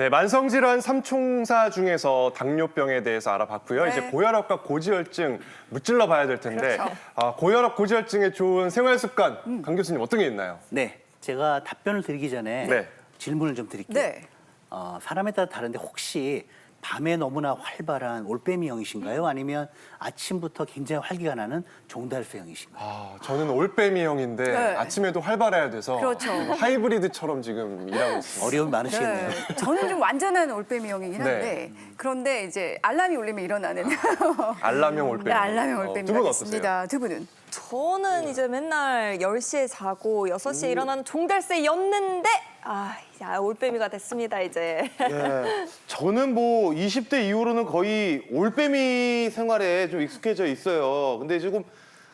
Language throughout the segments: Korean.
네, 만성질환 3총사 중에서 당뇨병에 대해서 알아봤고요. 네. 이제 고혈압과 고지혈증 무찔러 봐야 될 텐데 그렇죠. 고혈압, 고지혈증에 좋은 생활 습관 강 교수님 어떤 게 있나요? 네, 제가 답변을 드리기 전에 네. 질문을 좀 드릴게요. 네. 사람에 따라 다른데 혹시 밤에 너무나 활발한 올빼미형이신가요? 아니면 아침부터 굉장히 활기가 나는 종달새형이신가요? 저는 올빼미형인데 네. 아침에도 활발해야 돼서 그렇죠. 하이브리드처럼 지금 일하고 있습니다. 어려움이 많으시겠네요. 네. 저는 좀 완전한 올빼미형이긴 한데 네. 그런데 이제 알람이 울리면 일어나는 알람형 올빼미. 네, 알람형 두 올빼미가 분 됐습니다. 두 분은? 저는 이제 맨날 10시에 자고 6시에 일어나는 종달새였는데 이제 올빼미가 됐습니다, 이제. 예, 저는 뭐 20대 이후로는 거의 올빼미 생활에 좀 익숙해져 있어요. 근데 지금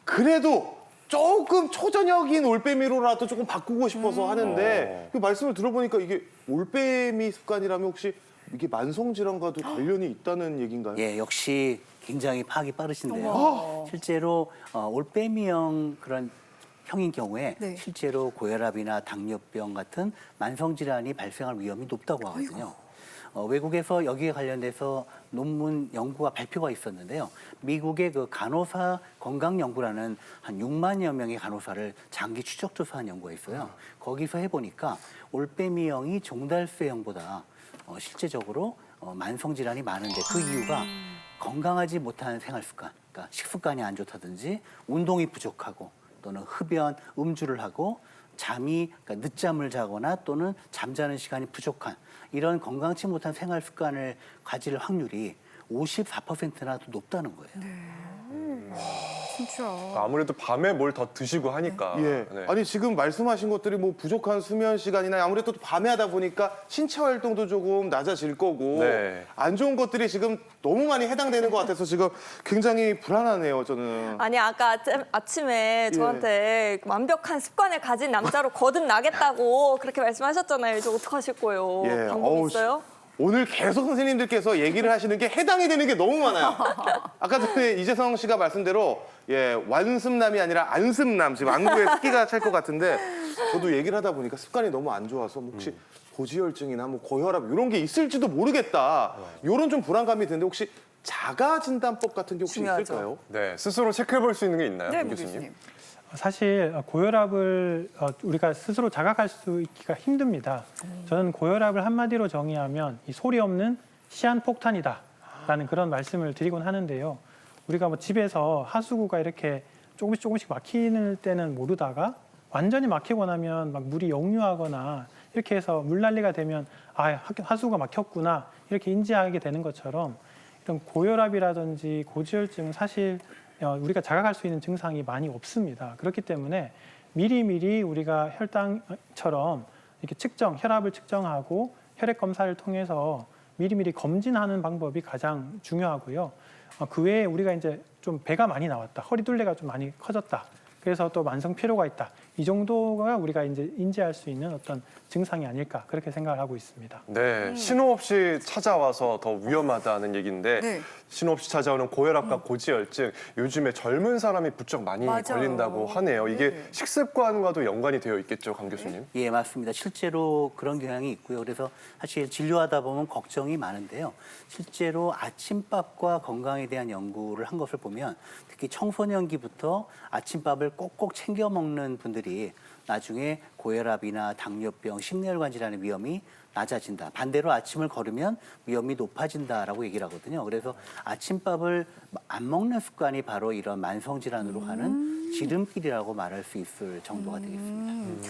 그래도 조금 초저녁인 올빼미로라도 조금 바꾸고 싶어서 하는데 그 말씀을 들어보니까 이게 올빼미 습관이라면 혹시 이게 만성질환과도 관련이 있다는 얘기인가요? 예, 역시 굉장히 파악이 빠르신데요. 어머. 실제로 올빼미형 그런 형인 경우에 네. 실제로 고혈압이나 당뇨병 같은 만성질환이 발생할 위험이 높다고 하거든요. 외국에서 여기에 관련돼서 논문 연구가 발표가 있었는데요. 미국의 그 간호사 건강연구라는 한 6만여 명의 간호사를 장기 추적 조사한 연구가 있어요. 거기서 해보니까 올빼미형이 종달새형보다 실제적으로 만성질환이 많은데 그 이유가 건강하지 못한 생활 습관, 그러니까 식습관이 안 좋다든지 운동이 부족하고 또는 흡연, 음주를 하고 그러니까 늦잠을 자거나 또는 잠자는 시간이 부족한 이런 건강치 못한 생활 습관을 가질 확률이 54%나 더 높다는 거예요. 진짜. 아무래도 밤에 뭘 더 드시고 하니까. 예. 네. 아니 지금 말씀하신 것들이 뭐 부족한 수면 시간이나 아무래도 또 밤에 하다 보니까 신체 활동도 조금 낮아질 거고 네. 안 좋은 것들이 지금 너무 많이 해당되는 것 같아서 지금 굉장히 불안하네요, 저는. 아니, 아까 아침에 저한테 완벽한 습관을 가진 남자로 거듭나겠다고 그렇게 말씀하셨잖아요. 이제 어떡하실 거예요? 예. 방법 어우, 있어요? 오늘 계속 선생님들께서 얘기를 하시는 게 해당이 되는 게 너무 많아요. 아까 전에 이재성 씨가 말씀대로 완습남이 아니라 안습남, 지금 안구에 습기가 찰 것 같은데 저도 얘기를 하다 보니까 습관이 너무 안 좋아서 혹시 고지혈증이나 뭐 고혈압 이런 게 있을지도 모르겠다. 이런 좀 불안감이 드는데 혹시 자가 진단법 같은 게 혹시 중요하죠. 있을까요? 네, 스스로 체크해 볼 수 있는 게 있나요, 네, 강 문 교수님? 교수님. 사실 고혈압을 우리가 스스로 자각할 수 있기가 힘듭니다. 저는 고혈압을 한마디로 정의하면 이 소리 없는 시한폭탄이다라는 그런 말씀을 드리곤 하는데요. 우리가 뭐 집에서 하수구가 이렇게 조금씩 막히는 때는 모르다가 완전히 막히고 나면 막 물이 역류하거나 이렇게 해서 물난리가 되면 하수구가 막혔구나 이렇게 인지하게 되는 것처럼 이런 고혈압이라든지 고지혈증은 사실 우리가 자각할 수 있는 증상이 많이 없습니다. 그렇기 때문에 미리미리 우리가 혈당처럼 이렇게 혈압을 측정하고 혈액 검사를 통해서 미리미리 검진하는 방법이 가장 중요하고요. 그 외에 우리가 이제 좀 배가 많이 나왔다, 허리둘레가 좀 많이 커졌다, 그래서 또 만성 피로가 있다. 이 정도가 우리가 이제 인지할 수 있는 어떤 증상이 아닐까 그렇게 생각을 하고 있습니다. 네, 신호 없이 찾아와서 더 위험하다는 얘기인데 네. 신호 없이 찾아오는 고혈압과 고지혈증 요즘에 젊은 사람이 부쩍 많이 맞아요. 걸린다고 하네요. 이게 네. 식습관과도 연관이 되어 있겠죠, 강 교수님? 예, 맞습니다. 실제로 그런 경향이 있고요. 그래서 사실 진료하다 보면 걱정이 많은데요. 실제로 아침밥과 건강에 대한 연구를 한 것을 보면 특히 청소년기부터 아침밥을 꼭꼭 챙겨 먹는 분들이 나중에 고혈압이나 당뇨병, 심혈관 질환의 위험이 낮아진다. 반대로 아침을 거르면 위험이 높아진다라고 얘기를 하거든요. 그래서 아침밥을 안 먹는 습관이 바로 이런 만성 질환으로 가는 지름길이라고 말할 수 있을 정도가 되겠습니다.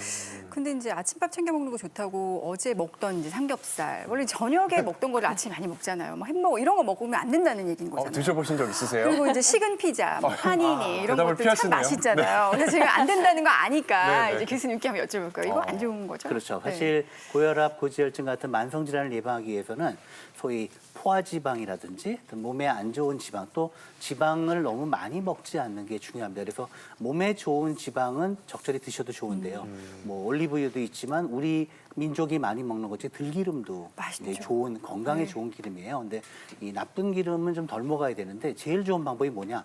근데 이제 아침밥 챙겨 먹는 거 좋다고 어제 먹던 이제 삼겹살 원래 저녁에 먹던 거를 아침에 많이 먹잖아요. 뭐 햄버거 이런 거 먹으면 안 된다는 얘기인 거잖아요. 드셔보신 적 있으세요? 그리고 이제 식은 피자, 뭐 파니니 이런 대답을 것들 참 피하시네요. 맛있잖아요. 근데 제가 안 된다는 거 아니까 네, 네. 이제 교수님께 한번 여쭤볼 거예요. 이거 안 좋은 거죠? 그렇죠. 네. 사실 고혈압, 고지혈증 같은 만성 질환을 예방하기 위해서는 소위 포화지방이라든지 몸에 안 좋은 지방, 또 지방을 너무 많이 먹지 않는 게 중요합니다. 그래서 몸에 좋은 지방은 적절히 드셔도 좋은데요. 뭐 올리브유도 있지만 우리 민족이 많이 먹는 것 중에 들기름도 맛있죠. 이제 좋은 건강에 네. 좋은 기름이에요. 근데 이 나쁜 기름은 좀 덜 먹어야 되는데 제일 좋은 방법이 뭐냐?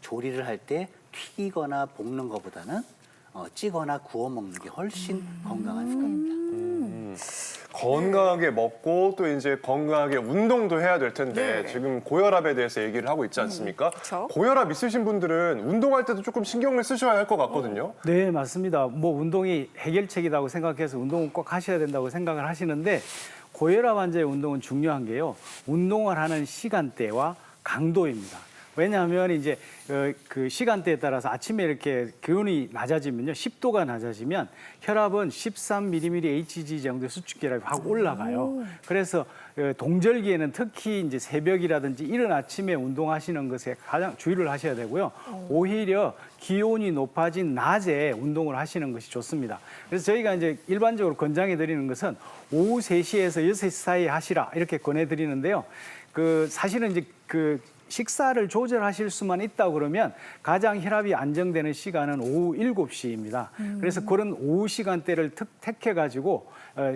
조리를 할 때 튀기거나 볶는 것보다는 찌거나 구워 먹는 게 훨씬 건강한 습관입니다. 건강하게 먹고 또 이제 건강하게 운동도 해야 될 텐데 네. 지금 고혈압에 대해서 얘기를 하고 있지 않습니까? 그쵸. 고혈압 있으신 분들은 운동할 때도 조금 신경을 쓰셔야 할 것 같거든요. 네, 맞습니다. 뭐 운동이 해결책이라고 생각해서 운동은 꼭 하셔야 된다고 생각을 하시는데 고혈압 환자의 운동은 중요한 게요. 운동을 하는 시간대와 강도입니다. 왜냐하면 이제 그 시간대에 따라서 아침에 이렇게 기온이 낮아지면요, 10도가 낮아지면 혈압은 13mmHg 정도의 수축 혈압이 확 올라가요. 그래서 동절기에는 특히 이제 새벽이라든지 이른 아침에 운동하시는 것에 가장 주의를 하셔야 되고요. 오히려 기온이 높아진 낮에 운동을 하시는 것이 좋습니다. 그래서 저희가 이제 일반적으로 권장해 드리는 것은 오후 3시에서 6시 사이에 하시라 이렇게 권해 드리는데요. 그 사실은 이제 그 식사를 조절하실 수만 있다고 그러면 가장 혈압이 안정되는 시간은 오후 7시입니다. 그래서 그런 오후 시간대를 택해가지고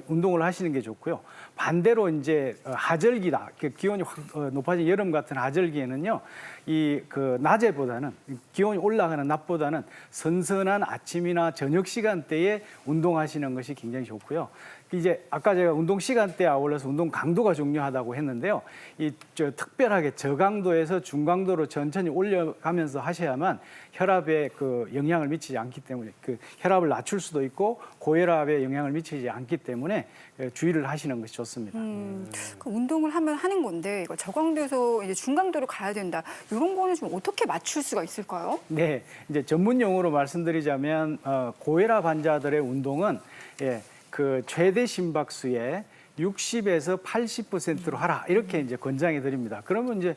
운동을 하시는 게 좋고요. 반대로 이제 하절기다, 기온이 확 높아진 여름 같은 하절기에는요, 이 그 낮에보다는 기온이 올라가는 낮보다는 선선한 아침이나 저녁 시간대에 운동하시는 것이 굉장히 좋고요. 이제 아까 제가 운동 시간대에 아울러서 운동 강도가 중요하다고 했는데요. 특별하게 저강도에서 중강도로 천천히 올려가면서 하셔야만 혈압에 그 영향을 미치지 않기 때문에 그 혈압을 낮출 수도 있고 고혈압에 영향을 미치지 않기 때문에 주의를 하시는 것이 좋습니다. 그 운동을 하면 하는 건데 이거 저강도에서 이제 중강도로 가야 된다. 이런 거는 좀 어떻게 맞출 수가 있을까요? 네, 이제 전문 용어로 말씀드리자면 고혈압 환자들의 운동은 그 최대 심박수의 60에서 80%로 하라 이렇게 이제 권장해 드립니다. 그러면 이제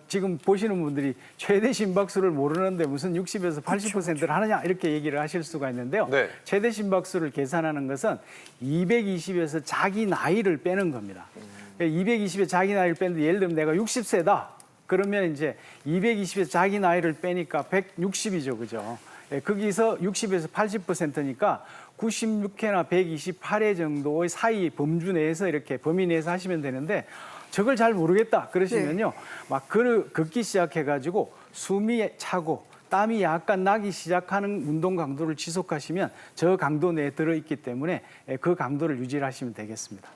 지금 보시는 분들이 최대 심박수를 모르는데 무슨 60에서 80%를 하느냐 이렇게 얘기를 하실 수가 있는데요. 네. 최대 심박수를 계산하는 것은 220에서 자기 나이를 빼는 겁니다. 220에 자기 나이를 빼는데 예를 들면 내가 60세다. 그러면 이제 220에서 자기 나이를 빼니까 160이죠, 그죠? 거기서 60에서 80%니까 96회나 128회 정도의 사이 범주 내에서 이렇게 범위 내에서 하시면 되는데 저걸 잘 모르겠다 그러시면요. 막 걷기 시작해가지고 숨이 차고 땀이 약간 나기 시작하는 운동 강도를 지속하시면 저 강도 내에 들어있기 때문에 그 강도를 유지하시면 되겠습니다.